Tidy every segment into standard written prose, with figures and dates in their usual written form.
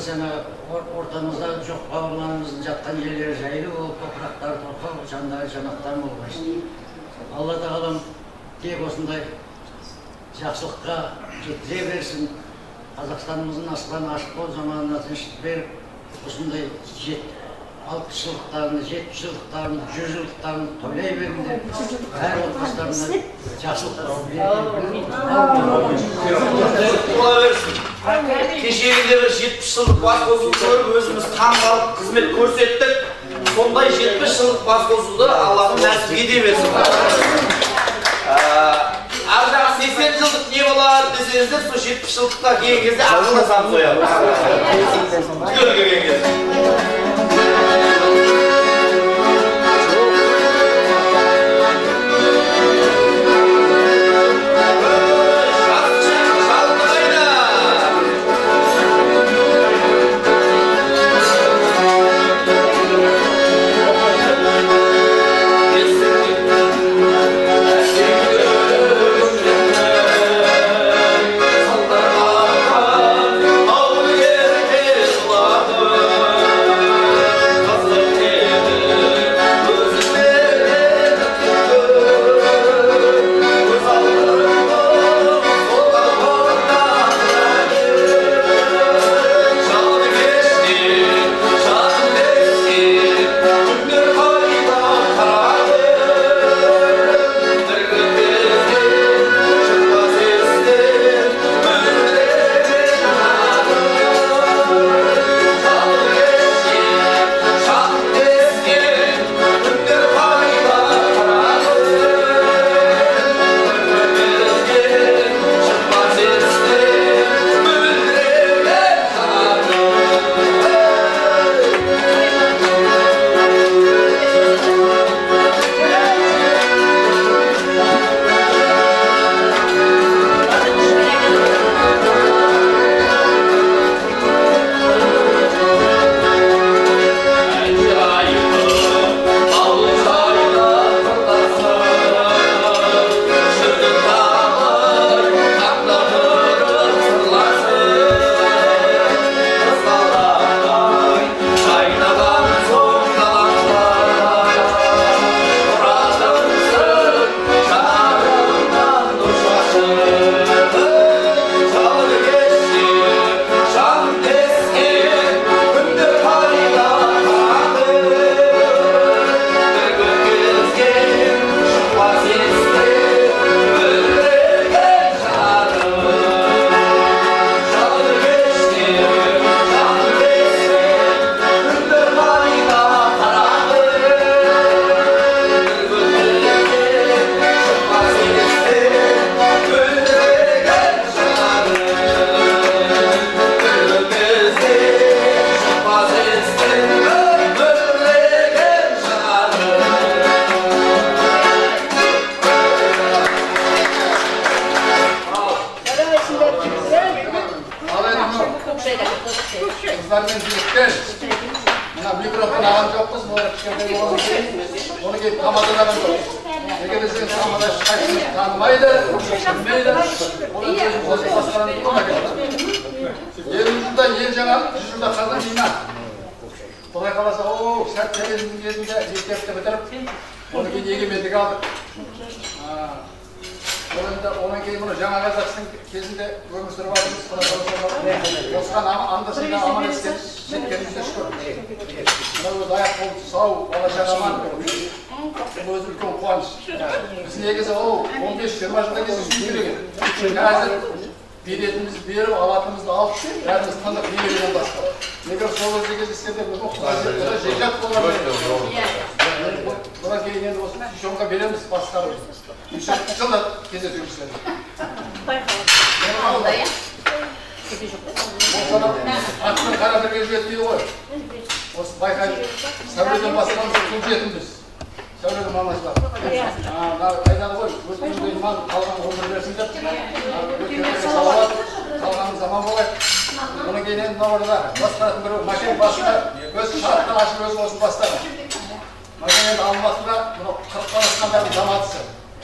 жаңа ортамызда жоқ бауырларымыздың жатқан жерлері жайлы болып, топырақтары торқау, жандары жанаттар болып өсті. Алла тағалам тек осындай жақсылыққа жеткізе берсін. Қазақстанымыздың аспаны ашық бол, заманына тыныштық беріп, осындай 60 жылдықтарын, 70 жылдықтарын, 100 жылдықтарын тойлай беріңдер. Әр отбасыларына жақсылық берсін. Кешегінде бір 70 жылдық басқосуды көріп, өзіміз таңғалып қызмет көрсеттік. Сондай 70 жылдық басқосуды Аллахым нәсіп ете берсін. Ардағы 80 жылдық не болады десеңіздер, сол 70 жылдыққа келген кезде ақылына сан сояды. Түгел келген кезде.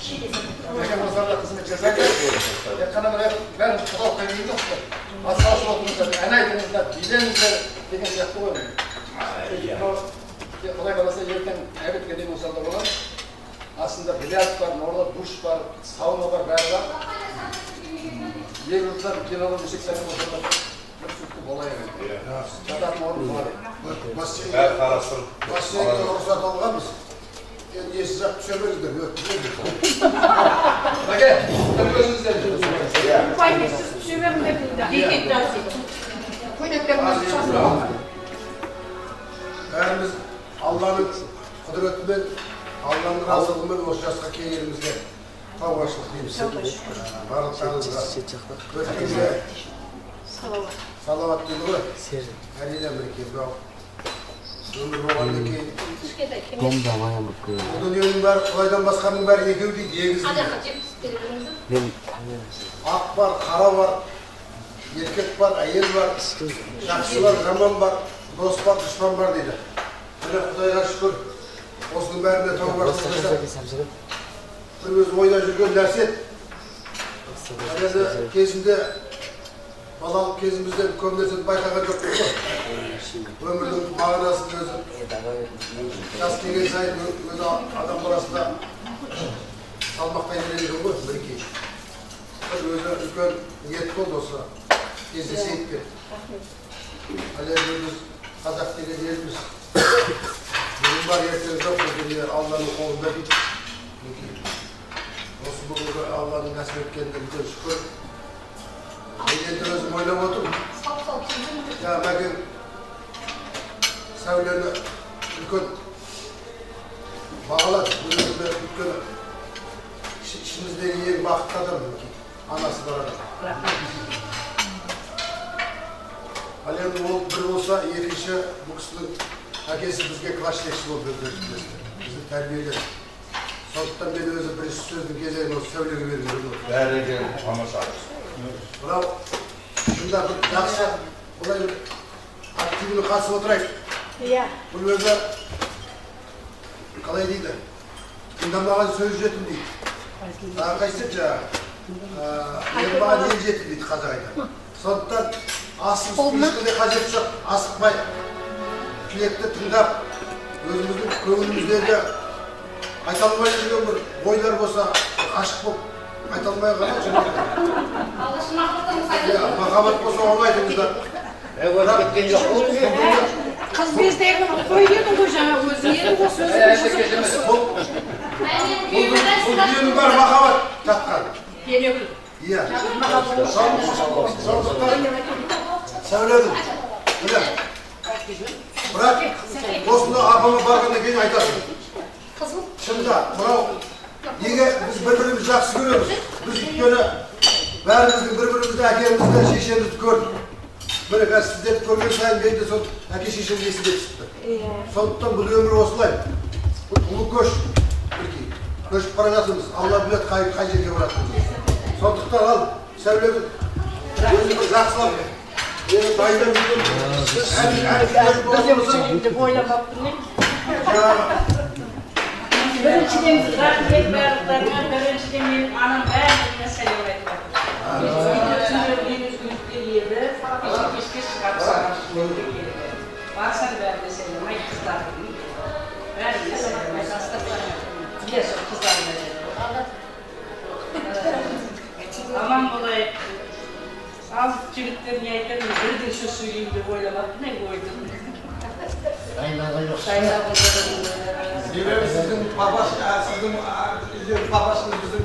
Mekanikaslarla hizmet жасайды. Қана бәрін құдалыққа келген жоқ қой. Атсалысып отырыңыздар, ән айтыңыздар, билеңіздер деген сияқты ғой. Құдай қаласа ертең әбетке дейін осында болады. Астында бильярд бар, орда душ бар, сауна бар, бәрі бар. Егілдер киноға десек сәлем осында бір сүтті болайық. Жататын орын бар. Бәрі қарастырып. Бассейнге рұқсат алғанбыз. Енді есі жақ түсемеңіздер, өттіңіздер. Бәке, бір өзіңіздер жүріңіздер. Пайдасыз түсемеңдер дейді. Көйлектеріміз шашылған. Бәріміз Алланың құдіретімен, Алланың разылығымен осы жасқа келгенімізге тауашылық дейміз. Барлықтарыңызға өткенде салауат дейді ғой. Әрине мінекей мынау өмір болғаннан кейін бұл дүниенің бәрі Құдайдан басқаның бәрі екеу дейді, егіз дейді. Ақ бар, қара бар, еркек бар, әйел бар, жақсы бар, жаман бар, дос бар, дұшпан бар дейді. Міне Құдайға шүкір, осының бәріне тауашылық жасап, бір өз ойда жүрген нәрсе. Әлемде кезінде балалық кезімізде көп нәрсені байқаған жоқпыз ғой. Өмірдің мағынасын өзі жас келген сайын өзі адам баласында салмақтай береді ғой, мінекей. Бір өзі үлкен ниет болды осы кездесейік деп. Әлемде біз қазақ деген елміз. Бүгін бар, ертең жоқ, бұл Алланың қолында дейді. Осы бүгінгі Алланың нәсіп еткеніне үлкен шүкір. Мен енді өзім ойлап отырмын. Мәкен сәулені үлкен бағалады. Өзімді үлкен ішіміздегі ең бақытты адам мінекей. Анасы бар адам. Ал енді ол бір болса, екінші бұл кісінің әкесі бізге класс-жетекші болып өздеріңіз бізді тәрбиеледі. Сондықтан мен өзі бірінші сөздің кезегін осы сәулеге беріп жүрмін. Бәрі тамаша. Мынау шында бір жақсы бұлай бір активіне қатысып отырайық. Иә. Бұл өзі қалай дейді? Тыңдамаған сөз жетім дейді. Тағы қайсып жаңағы? Ермаған ел жетім дейді қазақ айтады. Сондықтан асып ешқандай қажет жоқ, асықпай тілекті тыңдап, өзіміздің көңіліміздегі айта алмай жүрген бір ойлар болса, ашық болып айта алмай ғана жүрмейді. Махаббат болса оны айтыңыздар. Кеткен жоқ. Қыз бездегі қой деді ғой жаңа өзі еді ғой сөзі. Бұл дүниенің бар махаббат жатқан. Денегіл. Иә. Сондықтан сәуледім. Бірақ осында апама барғаннан кейін айтасың. Шында, мынау неге біз бір-бірімізді жақсы көреміз. Біз өйткені бәріміздің бір-бірімізді әкемізді, шешемізді көрдік. Міне қазір сіздерді көрген сайын менде сол әке-шешем есіме түсіпті. Сондықтан бұл өмір осылай. Бұл ұлы көш. Көшіп бара жатырмыз. Алла біледі қай жерге баратырмыз. Сондықтан ал сәулені өзіміз жақсылап дайындап жүрген деп ойламаппын мен. Біріншіден рахмет барлықтарыңа, біріншіден менің анам бәріне сәлем айтып жатыр. Кешке шығарып барсаң бәріне сәлем айт қыздардың. Бәріне сәлем айт астықтарыңа. Иә, сол қыздарына аман болайық. Ал жігіттеріне айтамын, бірден сөз сөйлеймін деп ойламаппын, ойдым. Дайындалған жоқ. Себебі сіздің папасының біздің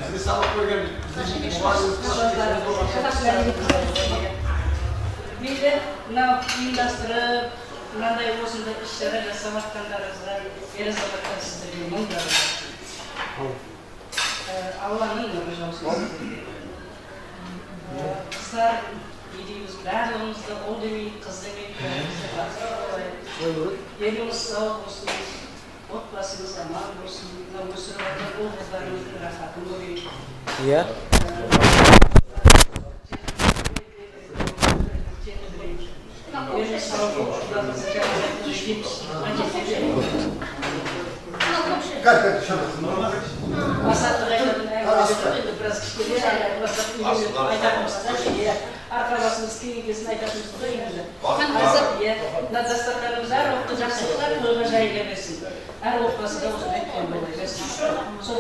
сізге сабақ қойған Мейлі, мынау ұйымдастырып, мынандай осындай іс-шара жасап жатқандарыңызға ер-азаматтар сіздерге мың рахмет. Алланың нұры жаусын. Қыздар, не дейміз, барлығымызды ұл демейік, қыз демейік, еліміз сау болсын, отбасымыз аман болсын, өсіріп жатқан ұл қыздарымыздың рахатын көрейік. Иә. Сау болсын, Gel şöyle. Masatlık aytadın әңгімесі біраз кішкене айтатынымызда арқабасымыз кеңейгесін айтатынымызда енді мына дастарханымыз әр уақытта жақсылықтар тойға жайыла берсін әр отбасыда осындай өткен бола берсін сол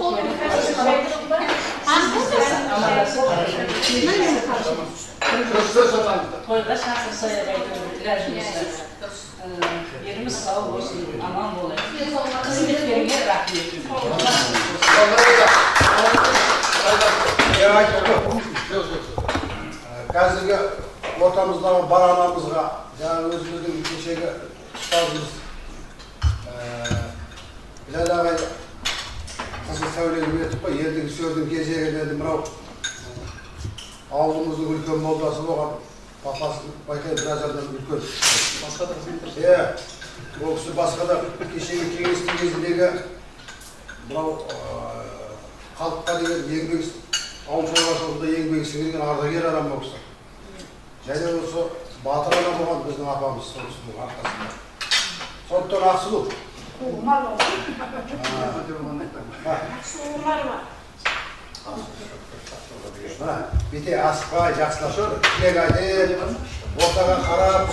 тойға шақсы саябайды ләжімізді еліміз сау болсын аман болайық қызметкерге рахмет Қазіргі ортамыздағы бар анамызға, жаңа өзіміздің кешегі ұстазымыз Біләл ағай қызыл сәулені етіп қой, елдің сөрдің кезегінде мынау ауылымыздың үлкен молдасы болған папасы Байтай Біразардан үлкен. Ол кісі басқа да кешегі кеңестік кезіндегі мынау халыққа деген еңбек ауыл шаруашылығында еңбек сіңірген ардагер адам ол кісі. Және осы батыр ана болған біздің апамыз сол кісінің арқасында. Сондықтан Ақсұлу. Бете асықпай, жақсылап, тілек айтып, ортаға қарап.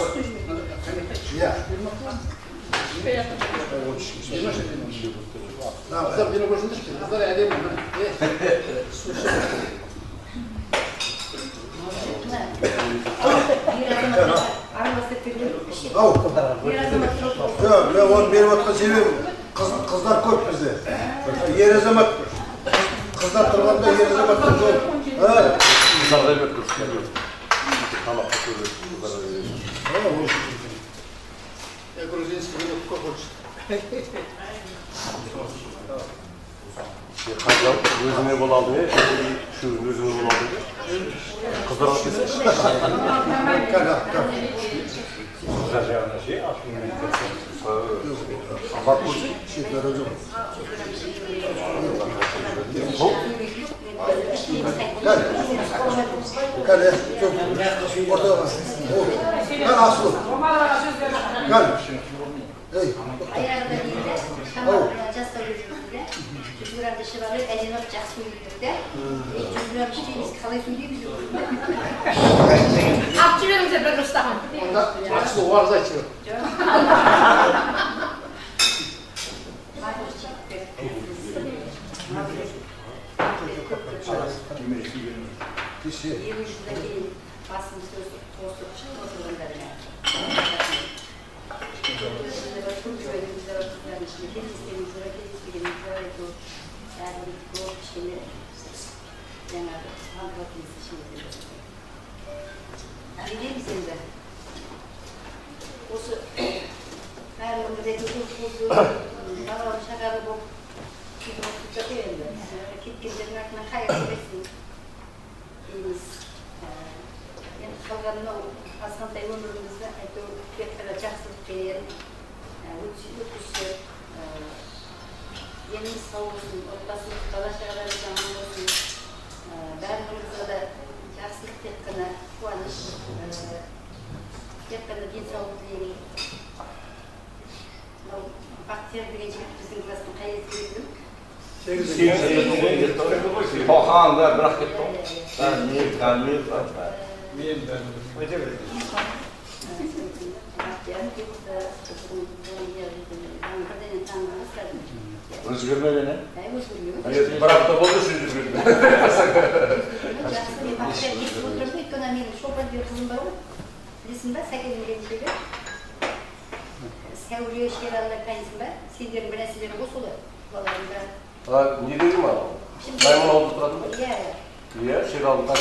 Мен оны беріп отқан себебім қыздар көп бізде. Ер азамат қыздар тұрғанда ер азаматтың жол. Қыздарға беріп көрсеткен. Тамаққа көрсеткен. Я грузинский вино көп хочет. Өзіне бола алды ме? Şu өзіне бола алды ме? Қыздарға кетсін. Қыздар жағына şey, ашқымен кетсін. Бақ көрсін. Шетлері жоқ. Gel, çok orada var. Gel Aslı. Gel. Hey. Ayarda değil de, şamarına casta gözümüzde. Çocuklar dışarıda elini öpecek söylüyordu. Çocuklar biz kalay söylüyoruz. Akçılarımıza bir Mustafa. Onda Aslı varsa açıyor. Kişi. Yılışındaki basın sözü dostluk çıkmasınlarına. Çok güvenimizde vakitler içinde. Kendi istemizde, kendi istemizde var. Yani bu şeyleri genelde handlatımız içinde. Bileyim mi senin de? Osu her yılda da çok bana şakalı bu çok önemli. Kitlerin aklına kaybetmesin. Yani kalganına aslında ömrümüzde hep jakşılık dilerim. Ötüşü yenimiz sağ olsun, otbasımız balaşarları zaman olsun. Bәрімізге de жақсылық тек қана қуаныш, тек қана денсаулық тілеймін. Бақтияр деген жігіт біздің кластың қайреті бердім. Тоқан да бірақ кетті. Мен өзгермеген, ә? Өзгермеген. Бір апта болды үшін өзгерген. Жақсы, мен бақытжан кетіп отырмын, өйткені менің шопан деген қызым бар ғой. Білесің ба, Сәкеннің келіншегі? Сәуле Шералдар қайынсың ба? Сендердің бір нәрселері ғой солай, балалардың бәрі. Не деді ма? Маймын ауылда тұратын ба? Иә, Шералдар.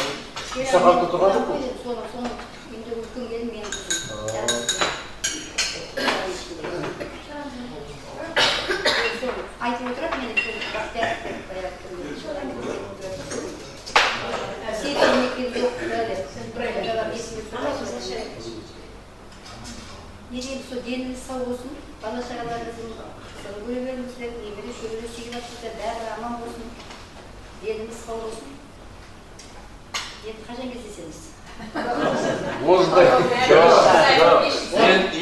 Сақалды тұрған жоқ қой? Соның үйінде үлкен келін менің қызым. Айтып отырып, мен бақтияр не деймін, сол деніңіз сау болсын, бала-шағаларыңыздың көре беріңіздер, немере шөбере шегіп жатсыздар, бәрі аман болсын, деніңіз сау болсын. Енді қашан кездесеміз? Осындай.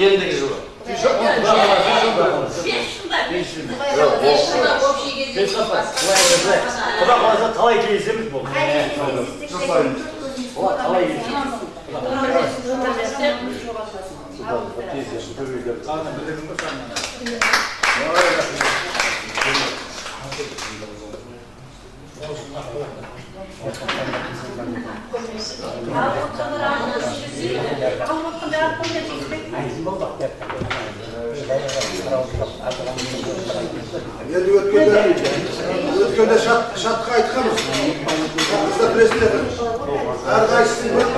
Ендігі жылы. 5 жылда. Құда қаласа талай кездесеміз бұл. Талай Енді өткенде шатқа айтқанбыз. Бізді білесіздер, әрқайсының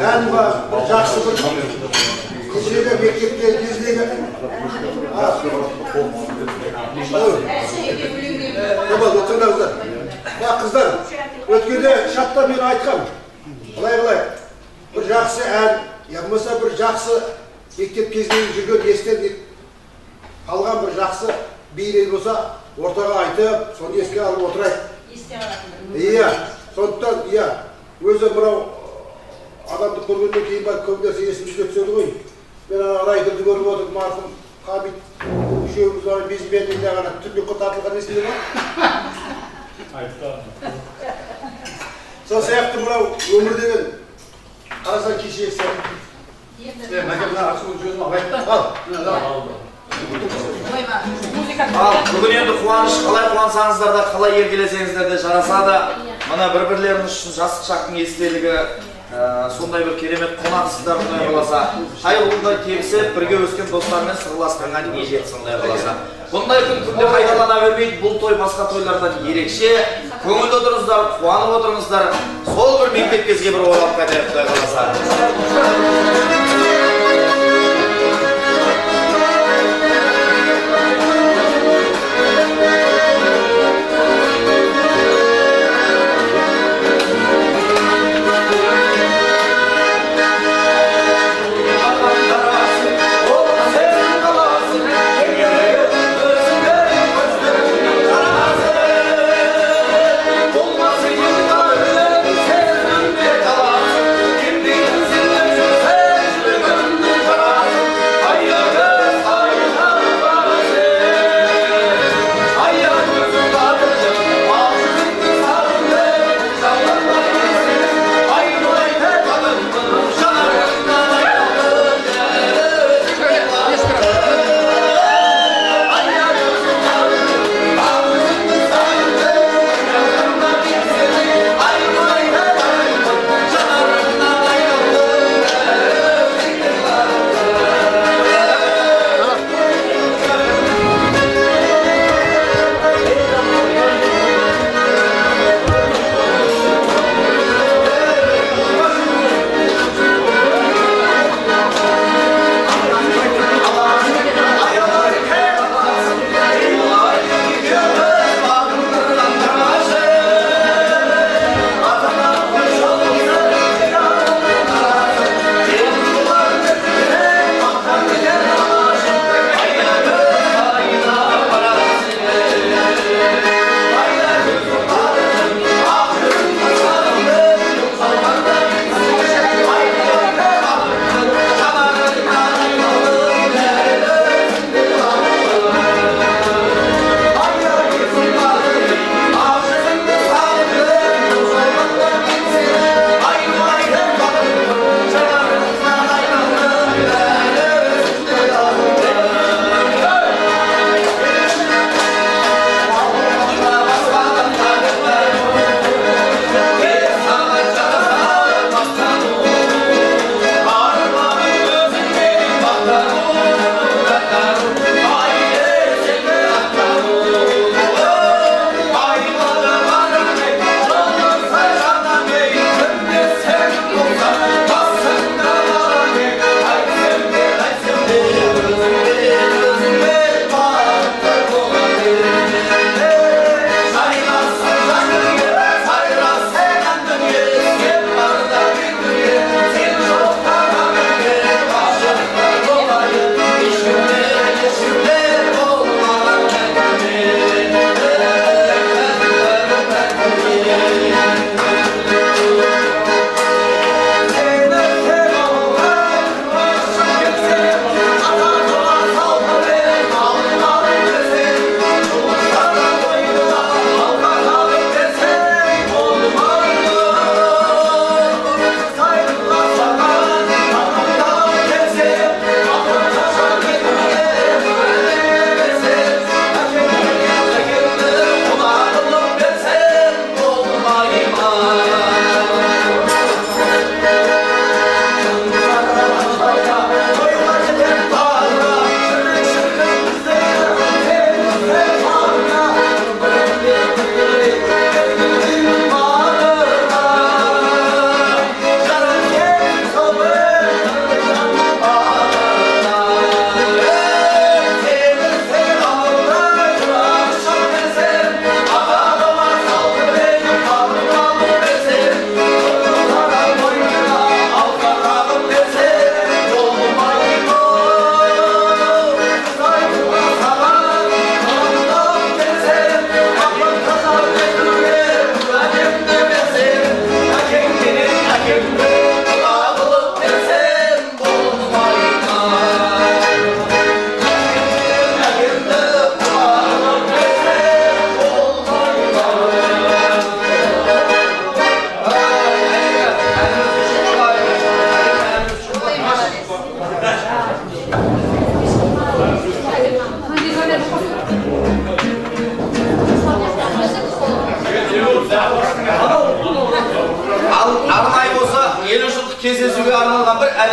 ән бар, бір жақсы бір кешегі мектепте кездегі тыңдаңыздар. Қыздар, өткенде шатта мен айтқам. Қалай, бір жақсы ән, я болмаса бір жақсы мектеп кездегі жүрген естен қалған бір жақсы бейнел болса, ортаға айтып, соны еске алып отырайық. Иә, сондықтан, иә, өзі мынау адамды көргеннен кейін бар көп нәрсе есімізге түседі ғой. Мен райкөлді көріп отырып, марқұм Хамит үшеуміз бар безбенінде ғана түрлікке тартылған есімде бар. Сол сияқты мынау өмір деген қарасан кешегі сияқты. Бүгін енді қуаныш, қалай қуансаңыздар да, қалай ергелесеңіздер де жараса да, мына бір-бірлеріңіз үшін жастық шақтың естелігі, сондай бір керемет қонақсыздар мұндай қаласа, қай ұлындай кебісіп, бірге өскен достармен сырласқанға не жетті сондай қаласа. Бұндай күнде қайталана бермейді, бұл той басқа тойлардан ерекше, көңілді отырыңыздар, қуанып отырыңыздар, сол бір мектеп кезге бір оралып қайтайық той қаласа. Sen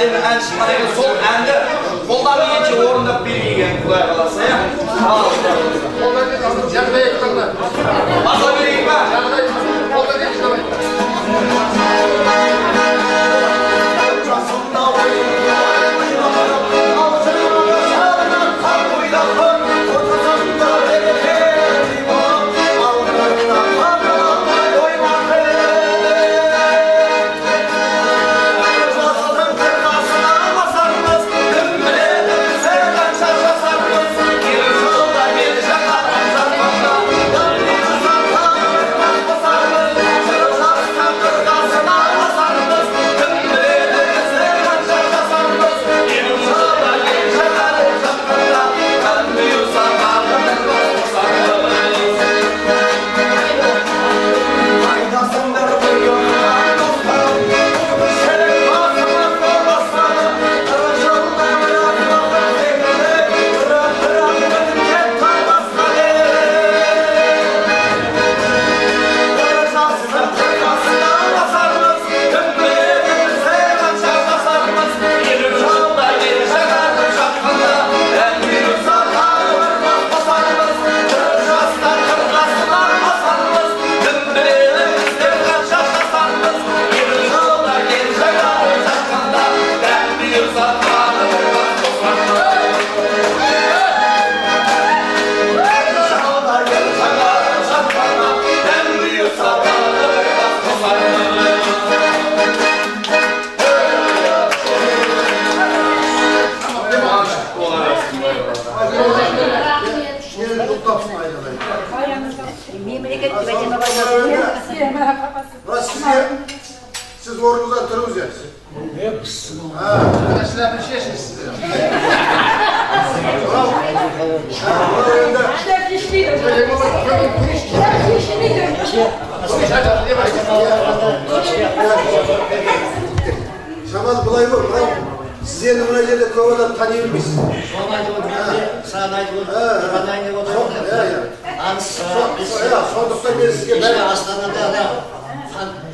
әдемі ән шыққан екен, сол әнді қолдан келгенше орындап берген Құдай қаласа, иә? Баса берейін ба? Siz orunuzdan тұрыңыз ya. Жамал бұлай бол, сіз енді мына жерде көп адам тани білмейсіз. Соны айтып отырмын, саған айтып сондықтан мен сізге Астанада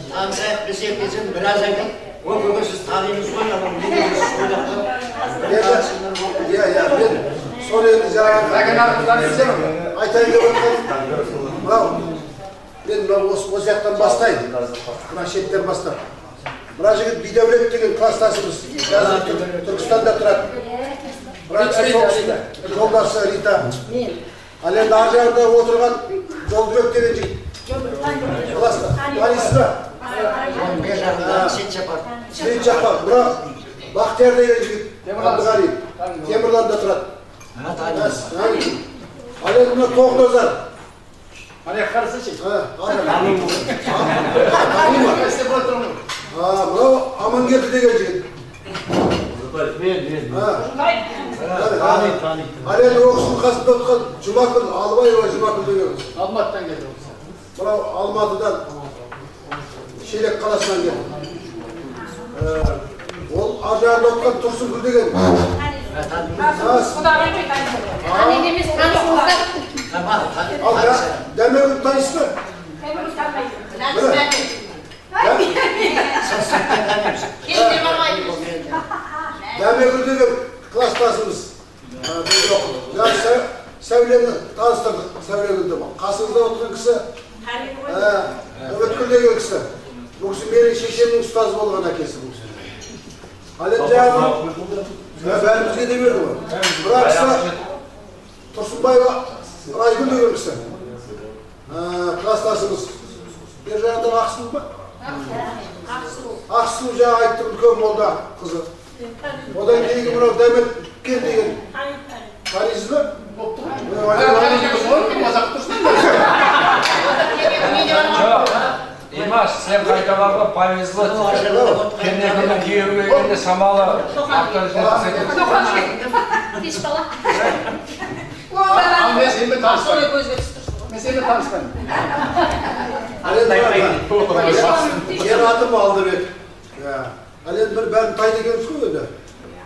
танысайық десек десем біраз айтып, ол бүгін сіз танимыз ғой, мен соны енді жаңағы айтайын деп отырмын. Мен осы жақтан бастайын, мына шеттен бастап. Мына жігіт Бидәулет деген класстасымыз, Түркістанда тұрады. Жолдасы Рита. Ал енді ар жағында отырған Жолдыбек деген жігіт. Класста. Танисыз ба? Сейіт Жапар. Мына Бақтияр деген жігіт. Абдығалиев. Темірланда тұрады. Ал енді мына Тоғназар. Аяқ қарысы ше? Мынау Амангелді деген жігіт. Ал енді оқысының қасында отырған Жұмакүл, Албаева Жұмакүл деген. Алматыдан келді. Мынау Алматыдан Шелек қаласынан келді. Ол ар жағында отырған Тұрсынкүл деген. Ал Дәмегүл танисыз ба? Дәмегүл деген класстасымыз. Сәулені таныстырдық, Сәулегүлді. Қасыңызда отырған кісі Үміткүл деген кісі. Бұл кісі менің шешемнің ұстазы болған әкесі бұл кісі. Ал енді жаңағы бәрімізге де берді ғой. Бірақ кісі Тұрсынбаева Райгүл деген кісі. Класстасымыз. Бер жағында Ақсу ба? Ақсу жаңа айтты үлкен молда қызы. Одан кейін мынау Дәметкен деген. Танисыз ба? Димаш, сен қайталарға повезло. Кеннекінің күйеуі келгенде самалы ақтар Беш бала. Мен сенімен таныспаймын. Менің атым Алдыбек. Ал енді бір бәрін тайды екенбіз ғой енді.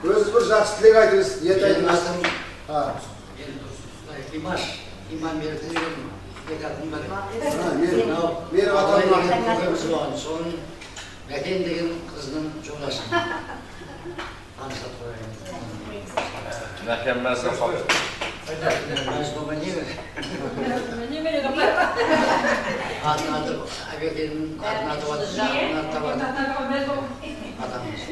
Өзіңіз бір жақсы тілек айтыңыз, ниет айтыңыз. Димаш, иман берді деген екі атым бар. Менің атым Соның Бәкен деген қызының жолдасы. Ansat koyayım. Mükemmel kafa. Mezbaba niye mi? Ne böyle kapar? Adı Agöke'nin adı var. Adı var. Adamız.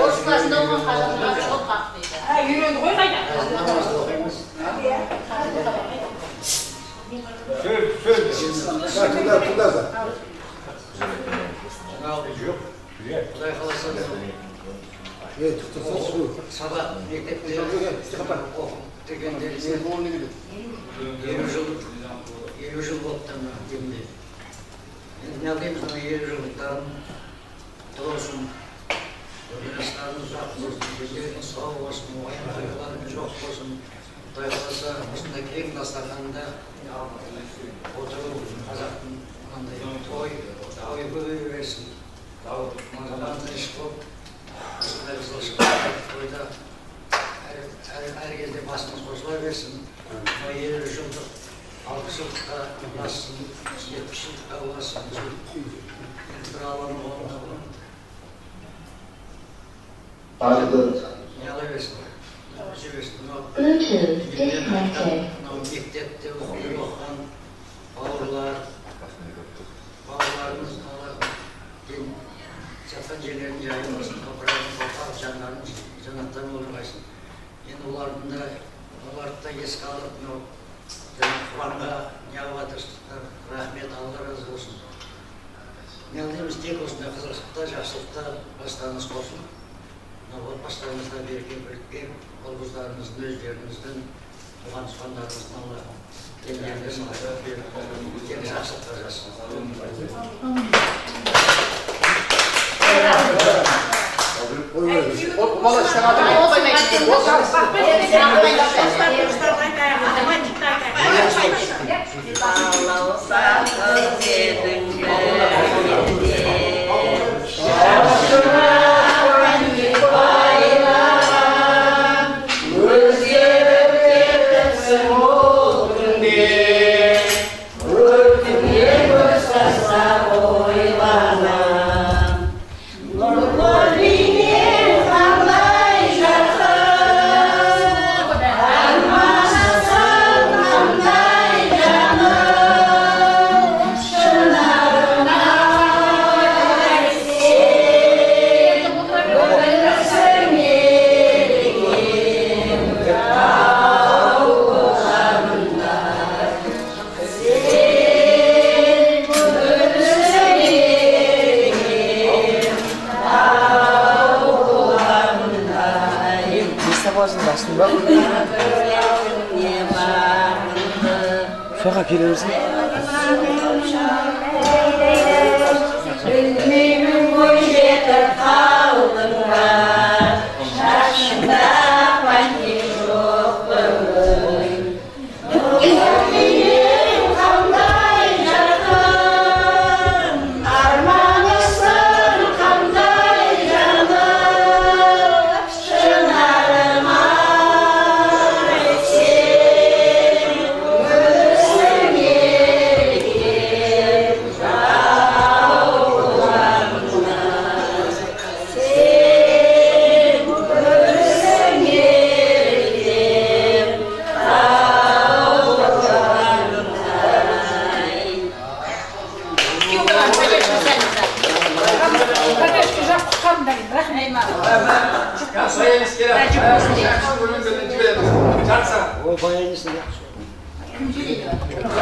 Osman'da o kadar çok haklıydı. Ha yürüyordu koy kayda. Namazda okuyumuz. Tunda da. Ne yapıyor? Kuday kalasın. Evet, tutursa su. Sabah mektepte okuttu gönderirse 20 yıl boptan şimdi. Ne yapayım sana 20 yıllıktan doğrusun. Yunuslarımız uzak olsun, gözleriniz sağ olsun, ayaklarınız yok olsun. Kuday kalasa üstündeki en dastakanında oturup Kazak'ın toy versin. Zamanında iş bu. Toyda herkese basmış boşlar versin. O 20 yıllık 60 yıllıkta ulaşsın, 70 yıllıkta ulaşsın. Bir alanı olmalı. Yalı versin. Bluetooth disconnected. Mektepte okuyan bağlarımız Çatance'lerin yayılmasın, toprağın toprak canlarımız canattan olmasın. Yani onlarda yes kalıp Kur'an'da yavadır, rahmet Allah razı olsun. Geldiğimiz tek olsun, kızıllıkta, yaşlıkta başlarınız olsun. Başlarınızda birlikte olguzlarınızın, özlerinizden, olan çıkanlarınızdan Allah kendilerine sağlık bir geniş yaşlık kazasın. Sokağa gelir misin? O bayağı iyisin ya. Yes,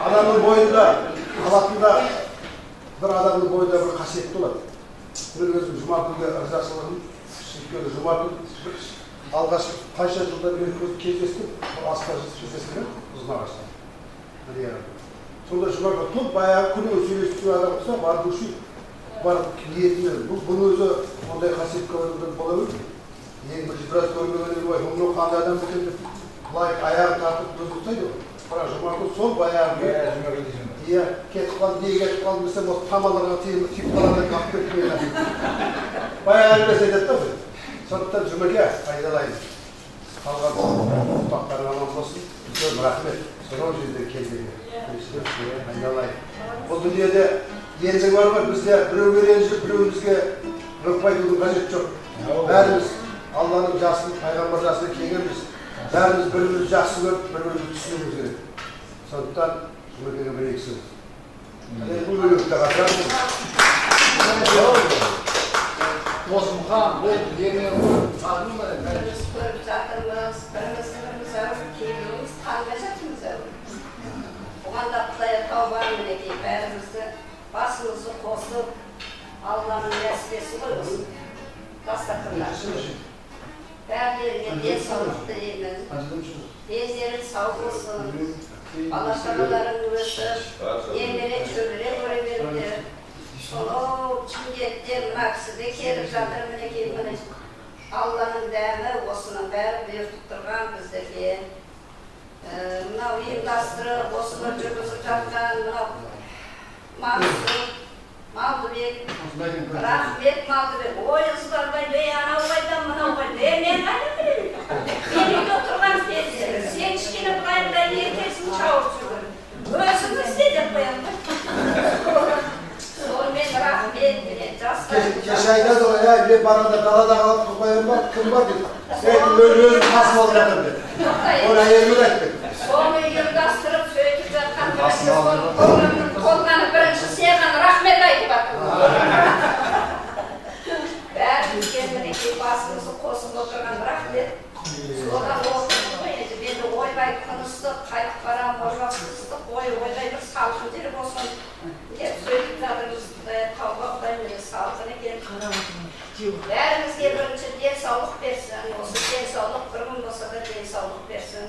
Адамның бойында, қалатында бір адамның бойында бір қасиет болады. Мен өзім жұма күнге ырзашылығым, өйткені жұма күн алғаш қанша жылда мен кездестім, асқар кездестім, ұзынағашта. Сонда жұма күн тұр, баяғы күні сөйлесіп адам болса, бар дұрши, бар ниетімен. Бұл өзі ондай қасиет көрінген бола өз. Ең бірінші біраз көрмегенде бой, мұны қандай адам бекенді бұлай аяғын тартып өзі ұстайды ғой. Бірақ жұма күн сол баяғы иә, кетіп қалды, неге кетіп қалды десем, осы тамаларға тиіп қалады, қап кетпейді. Баяғы әңгімесі айтады да біз. Сондықтан жұмеке айдалайын. Қалған ұрпақтарың аман болсын. Үлкен рахмет. Сонау жерде келгенге. Айдалайын. Бұл дүниеде ендігі бар ма? Бізде біреуге ренжіп, біреуімізге өкпайтудың қажет жоқ. Бәріміз Алланың жасын, пайғамбар жасына келгенбіз. Бәріміз бірімізді жақсы көріп, бір-бірімізді түсінуіміз керек. Сондықтан жұмекеге бір екі сөз. Бұл өлімді қатырамыз. Досымхан, бұл демеуін сағын ба? Біріміз көріп жатырмыз, біріміз келуіміз, қанға жатырмыз. Бұған да Құдай тауба мінекей, бәрімізді басымызды қосып, Алланың нәсібесі ғой осы. Дастархандар. Бәрілерге денсаулық тілеймін. Дендерің сау болсын. Бала-шағаларың өсіп, немере шөбере көре беріңдер. Сонау Шымкенттен мына кісіде келіп жатыр мінекей міне. Алланың дәмі осының бәрі бұйыртып тұрған біздерге. Мынау ұйымдастырып, осыны жүргізіп жатқан мынау Мансұр, Малдыбек, рахмет Малдыбек. Ой, ұздарбай, бей анау қайда, мынау қайда. Мен қайда білемін. Мен үйде отырған кезде, сен кішкене қайында ертесін шауып жүргін. Өзің істе деп қоямын. Сонымен рахмет, мен жастар. Кеш айтады ғой, мен барада далада қалып қойған ба, кім бар дейді. Өзім қасым алып жатыр деді. Оны әйелімен айтты. Соны ұйымдастырып сөйтіп жатқан қолғаны бірінші сеған рахмет айтып жатыр. Бәрімізге мінекей басымызды қосып отырған рахмет. Содан оқыдық қой, енді ойбай күністік, қайық барам, ұрғастыстық, ойбай бір салқын жер болсын деп сөйтіп жатырмыз. Тауға Құдай мені салқын екен. Бәрімізге бірінші денсаулық берсін. Осы денсаулық бір күн болса да денсаулық берсін.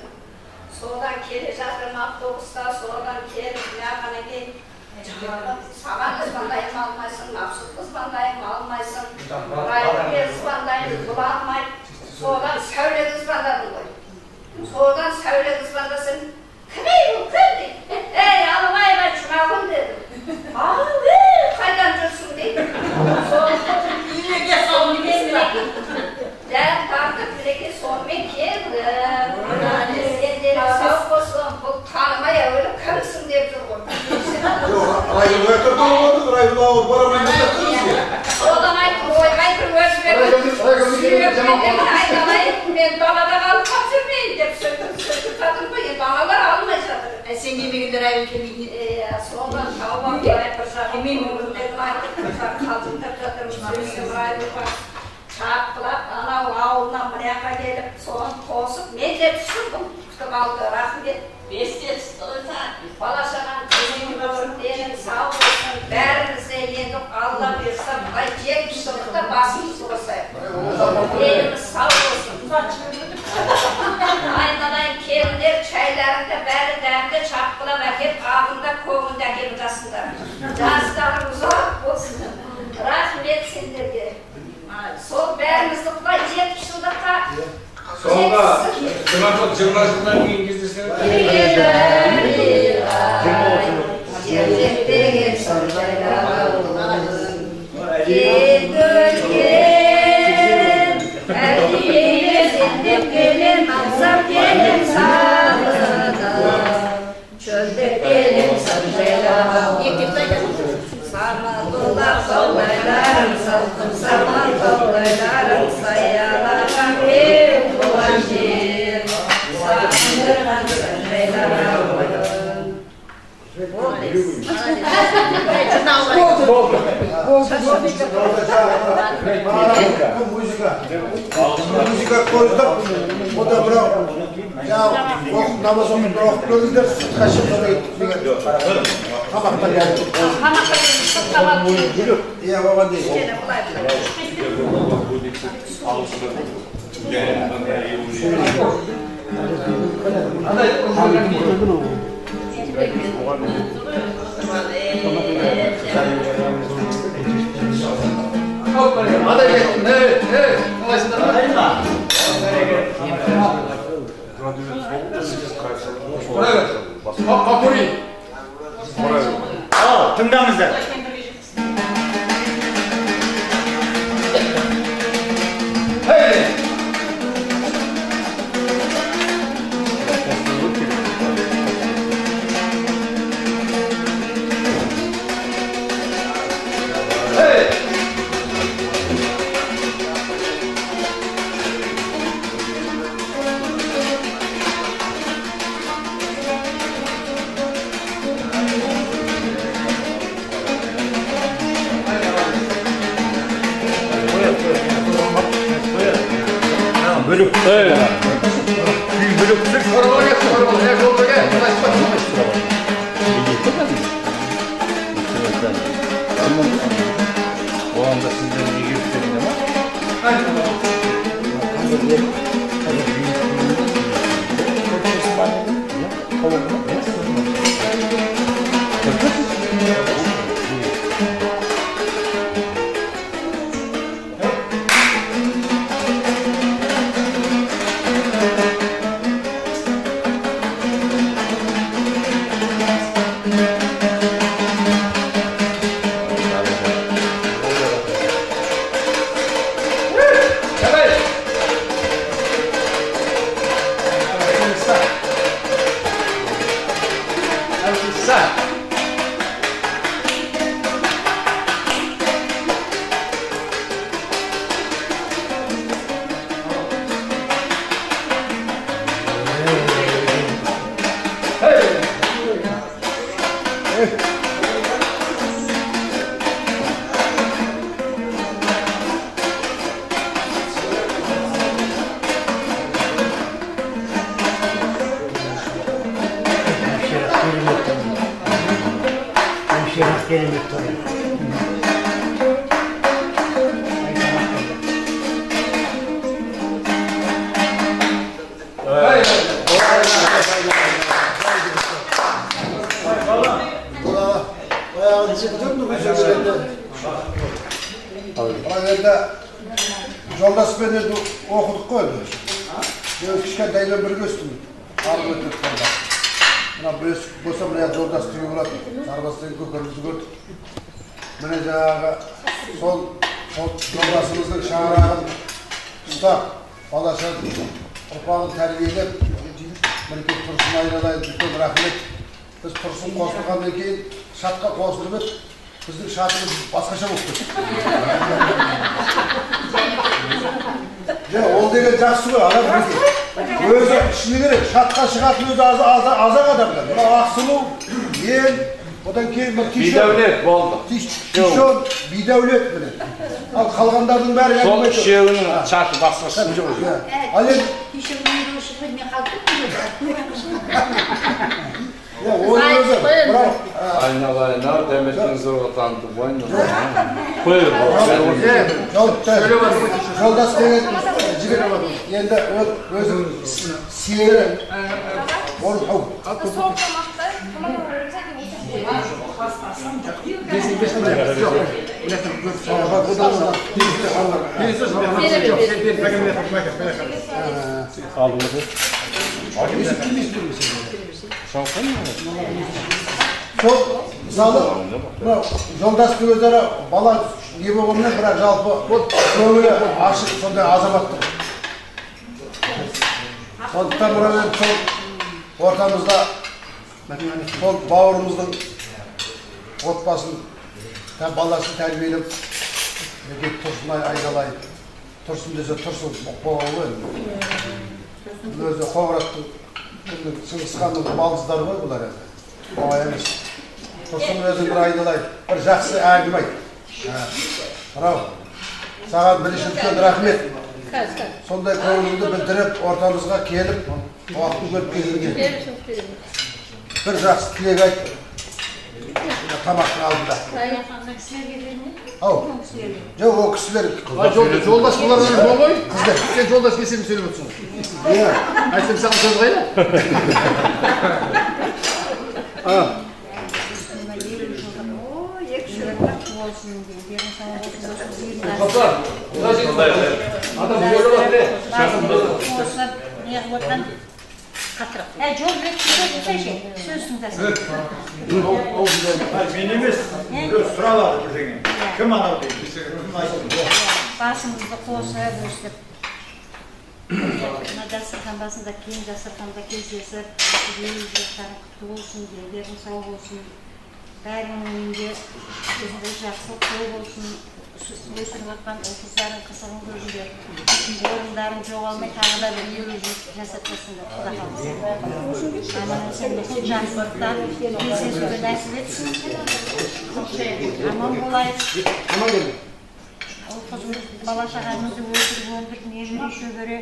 Сол Soğudan kere zaten avtobüste, soğudan kere plakana gel. Saman ısmandayım almaysın, mahsup ısmandayım almaysın. Raylı ısmandayım bulanmayın. Soğudan söyle ısmandadın koy. Soğudan söyle ısmandasın. Kınay bu kınay. Almay ben çınavın dedim. Kaydan dursun dedim. Soğudan yine gel son bir ben tartıp direkt sormak yedim. Sağ olsun, bu tanımaya öyle karısın diye durgun. Raylı ötür doğmadı, raylı ağır baramayın da kırız ya. Oğlan aytım, oymaytım, ben balada kalıp kaçırmayın deyip söktüm bu balalar almayacak. Sen gibi günler ayın kendini. Sonra tavuk yapacak, emin olun dedim aytım, kaldım takladım, sürüsüm raylı bak. Çarpılap, ana ağından buraya gelip soğan tosup, medya düşürdüm. Kaldı, rahmet. Besiyet tutarsan, balaşanan kızım olsun diyelim, sağ olsun. Berimize yendik, Allah versin. Ay, 70 yıllıkta basımız olsaydı. Elimiz sağ olsun. Aynadan kelimler, çaylarında, beri demde çarpılamak hep ağında, kovunda gelmesinde. Yazları uzak olsun. Rahmet sindirdi. Sol berimizlikte 70 yıllıkta Sonra Cumhurbaşkanı Cumhurbaşkanı'ndan İngilizcesini çölde gelin sarıcayla sarmadılar kollaylarım saldım saman kollaylarım sayalarım ev bulaşır sarmadılar sarıcaylarım Müzika koyduk. O da bırak. Ya namaz okuyup bırak. Gözler kaşık sonra tabakta geldi. Ya baba değil. Hadi gel. Evet. Buraya. Kapuri. Tümdemizden. Hey. Bölük. Evet. Bir bölük. Oraya gel. Oraya gel. Bu anda sizden iyi göstereyim ama. Hadi. Hey. енді жолдаспен енді оқыдық қой енді. Кішкентайдан бірге өстім. Алып өтіп қалды. Мына бөсіп болса мына жолдас түге болады. Сарбастан көкірімізді көрдік. Міне жаңағы сол жолдасымыздың шаңырағын ұстап, балаша ұрпағын тәрбиелеп, мінекей Тұрсын айналайын, үлкен рахмет. Біз Тұрсын қосылғаннан кейін шатқа қосылып еді, біздің шатымыз басқаша болып кетті. Ол деген жақсы ғой, адам өзі ішіне керек, шатқа шығатын өзі азақ адамдар. Мына Ақсұлу, ел, одан кейін Бидәулет болды. Тишон, Бидәулет міне. Ал қалғандардың бәрі сол үшеуінің шаты басқаша жоқ. Ал енді айналайын-ау, дәметің зорға танытып ойнады. Қойыр бұл. Жолдас деген жігіт енді өзі сиері орын қау. Сол мысалы жолдастың өздері бала не болғанмен бірақ жалпы көңілі ашық сондай азаматтық. Сондықтан мына сол ортамызда сол бауырымыздың отбасын, баласын тәрбиелеп, Тұрсын айналайын. Тұрсын десе Тұрсын қоғалы. Өзі Қоңыраттың Шыңғысханның балдыздары ғой бұлар енді. Оңай емес. Тұрсын өзі бір айналайын. Бір жақсы әңгіме айт. Рау, саған бірінші үлкен рахмет. Сондай көңіліңді білдіріп, ортамызға келіп, уақытын көріп келген. Bir жақсы тілек айт. Тамақтың алдында. Ау. Жоқ, ол кісілер. Жолдас бұлардан бол ғой. Сен жолдас кесемін сөйлеп отырсың. Айтсам саған сөз қайда? Жол білет сөзсің тәсін. Мен емес, сұрап алды бірдеңе. Кім анау дейді? Басымызды қосып, өстіп. Дастархан басында кейін дастарханда кездесіп, жастарын құтты болсын, елдерің сау болсын. Бәрінің үйінде өзінде жақсылық той болсын. Өсіріп отқан қыздарың қысығын көріңдер. Орындарын жоғалмай тағы да бір елу жасатпасыңдар. Құда қалсын. Аман сенде көп жақсылықтар, кездесуге нәсіп етсін. Аман болайық. Ол қызым бала-шағамызды өсіріп өндіріп еліне шөгере.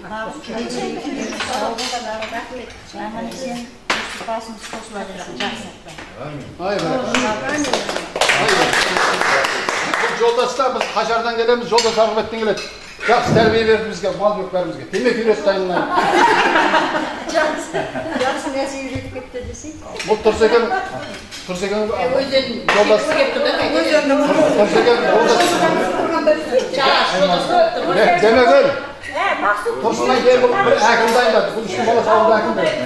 Бағыс көйгерейік. Сау болсын. Аман сен басымыз қосылады. Жақсылықтар. Жолдастар біз Қашардан келеміз, жолдас Арғыбеттен келеді. Жақсы тәрбие берді бізге, мал жоқ бәрімізге. Темекі үйретті дайынлайын. Жақсы нәрсе үйретіп кетті десей. Бұл Тұрсекен жолдас. Демек өл. Тұрсынан кейін бұл әкім дайындады. Бұл үшін бала сауылды әкім дайындады.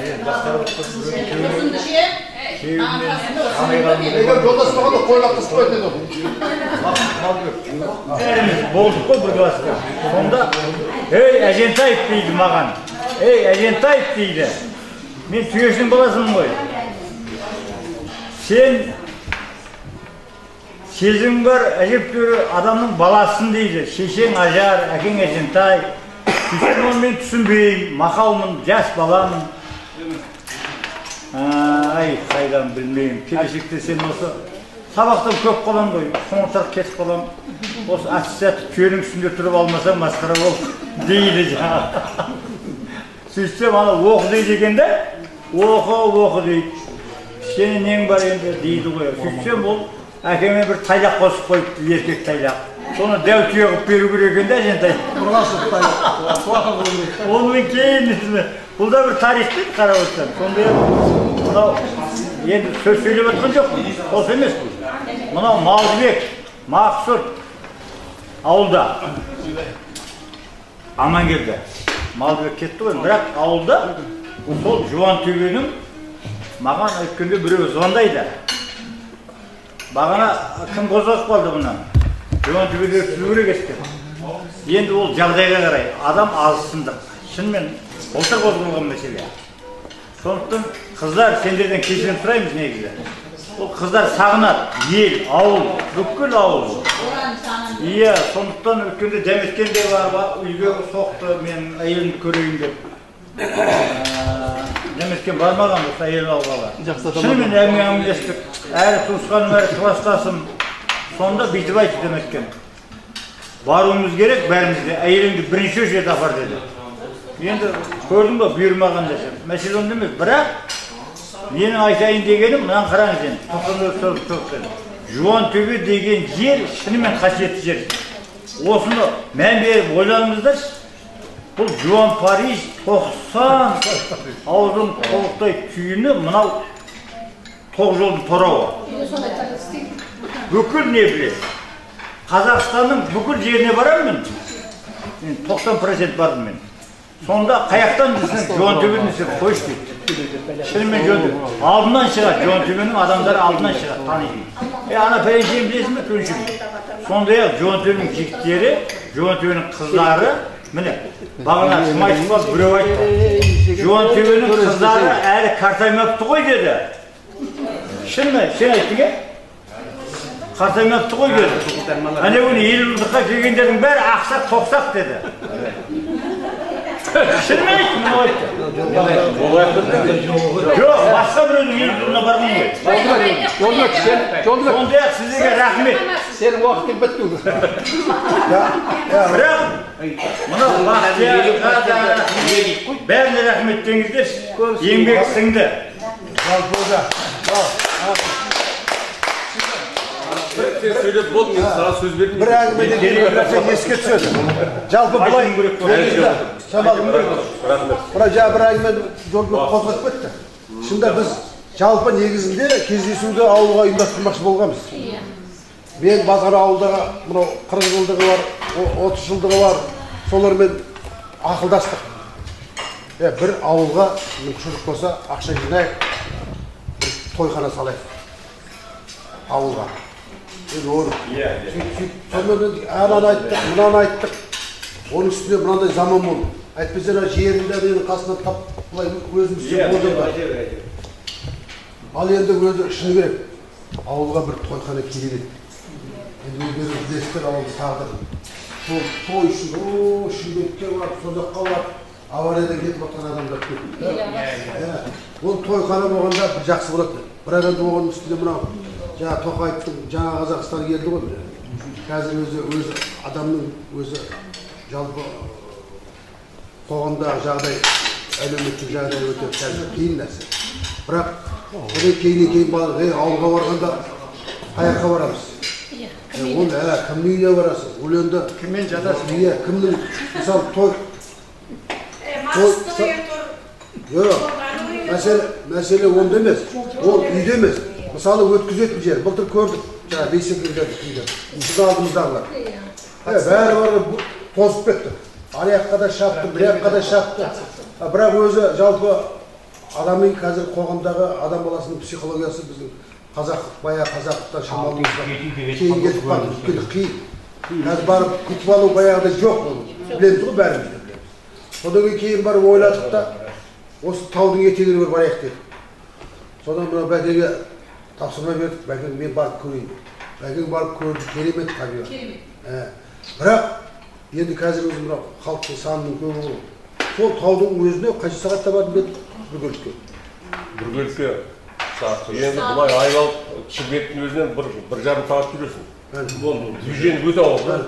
Егер жолдас болғанда қойлап қысып қойды еді. Болдық қой бір класқа. Сонда, ей Әжентаев дейді маған. Ей Әжентаев дейді. Мен түйесінің баласымын ғой. Сен сезім бар, әжептәуір адамның баласың дейді. Шешең Ажар, әкең Әжентай. Мен түсінбеймін, мақаумын, жас баламын. Ай, қайдан білмеймін. Келешекте сен осы сабақтан көп қалам ғой, соңыртақ кетіп қалам. Осы аттестат түйенің үстінде тұрып алмасаң масқара бол дейді жаңағы. Сөйтсем ана оқы дейді екен де, оқы дейді. Сенің нең бар енді дейді ғой. Сөйтсем ол әкеме бір тайлақ қосып қойыпты, еркек тайлақ. Соны дәу түйе қылып беру керек екен де Әжентай. Онымен кейін бұл да бір тарих дейді қарап отырсам. Сондай мынау енді сөз сөйлеп отқан жоқпын. Осы емес бұл. Мынау Малдыбек, Мақсұт, ауылда аман келді. Малбек кетті ғой, бірақ ауылда сол жуан төбенің маған өткенде біреу звондайды. Бағана кім қозғап қалды бұны? Жуан төбеге өткізу керек еді. Енді ол жағдайға қарай адам азсындық. Шынымен былтыр қозғалған мәселе. Сондықтан қыздар сендерден кешірім сұраймыз негізі. Ол қыздар сағынады, ел, ауыл, бүкіл ауыл. Иә, сондықтан өткенде дәметкен де бар, үйге соқты, мен әйелімді көрейін деп. Дәметкен бармаған осы әйел алғала. Шынымен әңгімелестік, әрі туысқаным, әрі кластасым. Сонда бүйтіп айтты Дәметкен. Баруымыз керек бәрімізде, әйеліңді бірінші жерде апар деді. Енді көрдің ба, бұйырмаған десем. Мәселе онда емес, бірақ менің айтайын дегенім, мынаны қараңыз енді. Жуан төбе деген жер шынымен қасиетті жер. Осыны мән беріп ойланыңыздар. Бұл Жуан Париж 90 ауылдың толықтай түйіні мынау тоқ жолдың торауы. Бүкіл не біледі? Қазақстанның бүкіл жеріне барамын мен. 90% бардым мен. Сонда қаяқтан десін Жуан төбені десен қойш дейді. Шынымен жөн төбе. Алдынан шығады, Жуан төбенің адамдары алдынан шығады, таниды. Ана пәреншейін білесің бе, көріншім. Сондай-ақ Жуан төбенің жігіттері, Жуан төбенің қыздары, міне, бағана шымайшыға біреу айтты. Жуан төбенің қыздары әлі қартаймапты ғой деді. Шын ме? Сен айттың, қартаймапты ғой деді. Әне оны 50 жылдыққа келгендердің бәрі ақсақ, тоқсақ деді. Шынымен айтты, мұны айтты. Жоқ, басқа біреудің 50 жылына барған ғой. Сондай-ақ сіздерге рахмет. Сенің уақытың бітті. Бірақ, мұны бәріне рахметтеңіздер, еңбек сіңді. Сөйлеп болды, мен саған сөз бердім. Бір әңгімеден кейін еске түседі. Жалпы бұлай бір әңгімені жолға қозғап кетті. Шында біз жалпы негізінде кездесуді ауылға ұйымдастырмақшы болғанбыз. Мен басқа ауылдағы 40 жылдығы бар, 30 жылдығы бар, солармен ақылдастық. Бір ауылға мүмкіншілік болса ақша жинайық, тойхана салайық ауылға. Сонымен ананы айттық, мынаны айттық. Оның үстіне мынандай заман болды. Әйтпесе жерінде менің қасынан тап бұлай өзім істеп болдым ба. Ал енді өзі шыны керек. Ауылға бір тойхана керек еді. Енді өздеріңіз білесіздер ауылды тағдырын. Той үшін, Шымкентке барып, Созаққа барып, авариядан кетіп жатқан адамдар көп. Ол тойхана болғанда бір жақсы болады. Бірақ енді оған үстінде мынау жаңа Тоқаевтың жаңа Қазақстан келді ғой. Қазір өзі адамның өзі жалпы қоғамдағы жағдай, әлеуметтік жағдай өте қазір қиын нәрсе. Бірақ одан кейін ауылға барғанда қаяққа барамыз. Ол кімнің үйіне барасың? Ол енді кіммен жатасың? Кімнің мысалы той мәселе онда емес, ол үйде емес. Мысалы өткізетін жер, былтыр көрдік, жаңа бейсекелерді үйде, біз алдымыздағылар. Бәрі бары тозып кетті. Аяққа да шапты, бір аяққа да шапты. Бірақ өзі жалпы адамның қазір қоғамдағы адам баласының психологиясы біздің қазақтан шамалымызда кейін кетіп қалды, өйткені қиын. Қазір барып күтіп алу баяғыда жоқ, білеміз ғой бәріміз. Содан кейін барып ойладық та, осы таудың етегіне бір барайық дедік. Содан мына бәкеге тапсырма бердік, бәкең мен барып көрейін. Бәкең барып көрді, керемет табиғат. Бірақ енді қазір өзім халықтың санының көбі болды. Сол таудың өзіне қанша сағатта бардым дедік? Бүргөлікке. Бүргөлікке енді бұлай айналып Шымкенттің өзінен бір жарым сағат жүресің. Движение өте ауыр.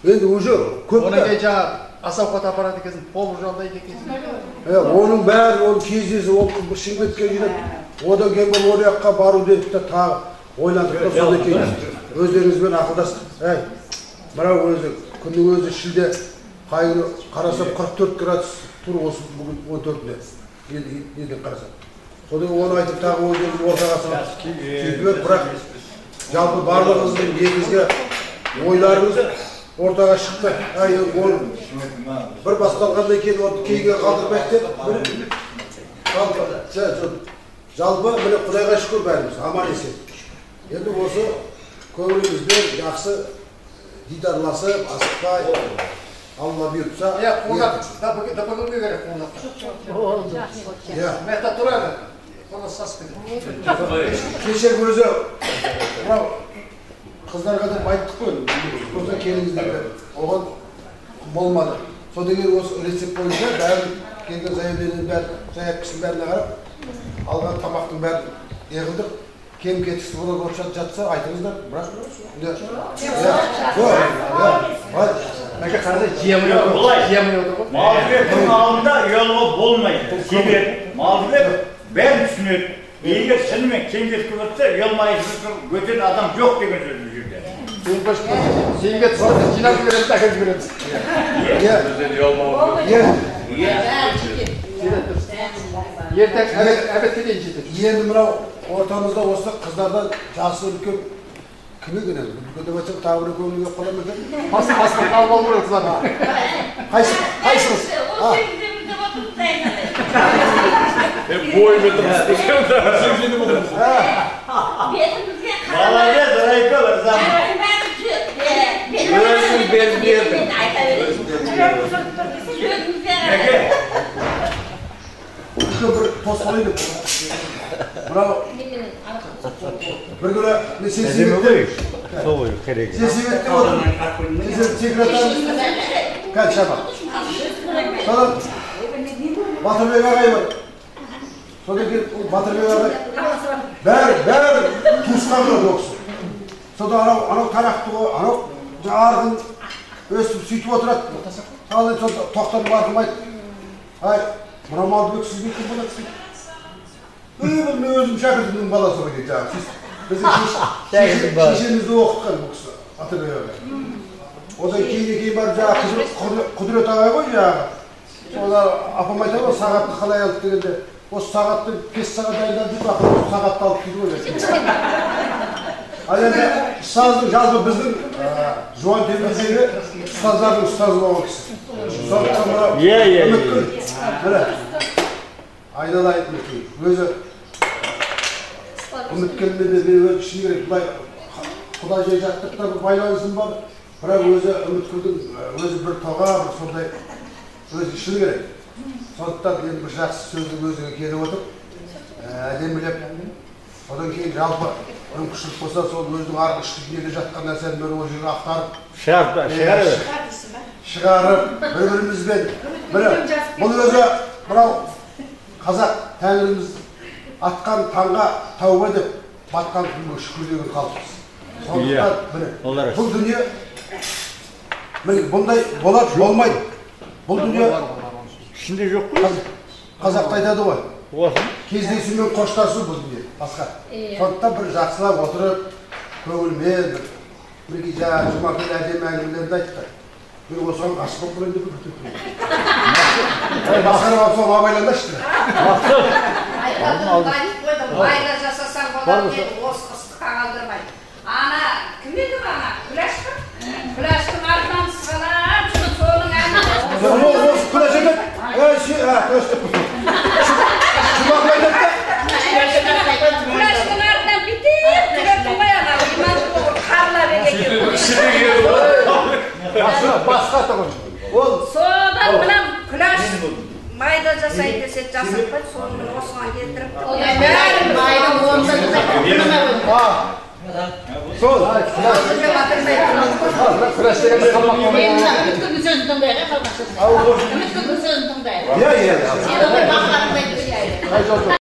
Енді уже көп. Оның кейін жаңа асауқат апарады екенсің, пол жалдайды екенсің. Оның бәрі, оның кездесі, ол Шымкентке жүреді. Одан кейін бір ораққа бару дедік та тағы ойландық та содан кейін өздеріңізбен ақылдастық. Мынау өзі күннің өзі шілде, қайын қарасам 44 градус тұр осы бүгін 14-інде. Елден қарасам. Содан оны айтып тағы өздеріңіз ортаға салып сөйтіп бірақ жалпы барлығыңыздың негізгі ойларыңыз ортаға шықты. Ол бір басталғандан кейін оны кейінге қалдырмайды деп жалпы міне Құдайға шүкір бәріміз аман есен. Енді осы көңілімізбен жақсы дидарласып, асықпай, Алла бұйыртса. Да бүгінге керек қонаққа. Мехта тұрады. Кеше өзі қыздарға да байттық қой. Сосын келіңіздер оған болмады. Содан кейін осы рецепт бойынша бәрін келген заявлениенің бәрін, заявкісінің бәріне қарап, алған тамақтың бәрін еғылдық. Кем кетіксіз болады болып жатса айтыңыздар, бірақ Малдыбектің алдында ұялуға болмайды. Себебі Малдыбек бәрін түсінеді. Егер шынымен кем-кетік болса, ұялмай өтетін адам жоқ деген сөз бұл жерде. Сенге түсірді, жинап жібереміз, әкеліп жібереміз. Ертең әбетке дейін жетеді. Енді мынау ортамызда осы қыздардан жасы үлкен кімі кенен? Үлкен деп айтсақ тағы бір көңілге қолам екен. Басқа қалып алу керек қызлардан. Қайсыңыз? Бойымен тұрмыз деген. Молодец, Райко, Рзам. Өзің беріп бердің. Үлкен бір тосқалайды. Мынау бір күні мен сенсебетте отырмын. Секретарымыз кәл шаба. Содан Батырбек ағай бар. Содан кейін Батырбек ағай бәрі туысқан жоқ оқысы. Содан анау тарақты ғой, анау жарғын өстіп сөйтіп отырады. Содан тоқтанып барқымайды. Ай, мына Малдыбек сізге кім болады сіз? Мен өзім шәкіртімнің баласы ғой дейді жаңағы. Біздің шешемізді оқытқан бұл кісі, Батырбек ағай. Одан кейін барып жаңағы Құдірет ағай ғой жаңағы. Содан апам айтады ғой, сағатты қалай алып дегенде, осы сағатты 5 сағат дайындап дейді, апам осы сағатты алып дейді ғой. Ал енді ұстаздың жалпы біздің Жуан Темірдегі ұстаздардың ұстазы болған кісі. Сондықтан Үміткүл, міне, айналайын Үміткүл. Өзі Үміткүлмен де мен өзі шыны керек, бұлай Құда жай жаттықта бір байланысым бар, бірақ өзі Үміткүлдің өзі бір тоға, бір сондай өзі шыны керек. Сондықтан енді бір жақсы сөздің өзіге келіп отыр, әдемілеп. Одан кейін жалпы мүмкіншілік болса сол өзінің арғы ішкі дүниеде жатқан нәрсені бір ол жерге ақтарып, шығарып, бір-бірімізбен бұл өзі мынау қазақ тәңіріміз атқан таңға тәуба деп батқан күнге шүкір деген халықпыз. Сондықтан бұл дүние бұндай болады, болмайды. Бұл дүние ішінде жоқ қой. Қазақта айтады ғой. Кездесу мен қоштасу бұл дүние, басқа. Сондықтан бір жақсылап отырып, көңілмен, бірге жаңағы Жұмакүл әдемі әңгімелерді айтты. Мен осыған ғашық болып тұрайын деп бүйтіп. Басқарып алып соны абайландашты. Майда жасасаң болады деді, осы ыстыққа қалдырмайды. Ана, кім еді ана? Күләш пе? Күләштің артынан сығалап, соның әнін. Осы Күләш екен? Күләш деп Жұмакүл айтады. Күләштің артынан бітіп, жүретін ғой ана, иман болып қарла берген. Басқа тұғын. Содан білем, Күләш майда жасайды десе жасықпайды, соны осыған келтіріпті. Майда онда Сол. Күләш дегенде қалмақ Мен Үміткүлдің сөзін тыңдайға қалмақсыз. Үміткүлдің сөзін тыңдайға. Иә. Сен ондай бақыларыңды айтып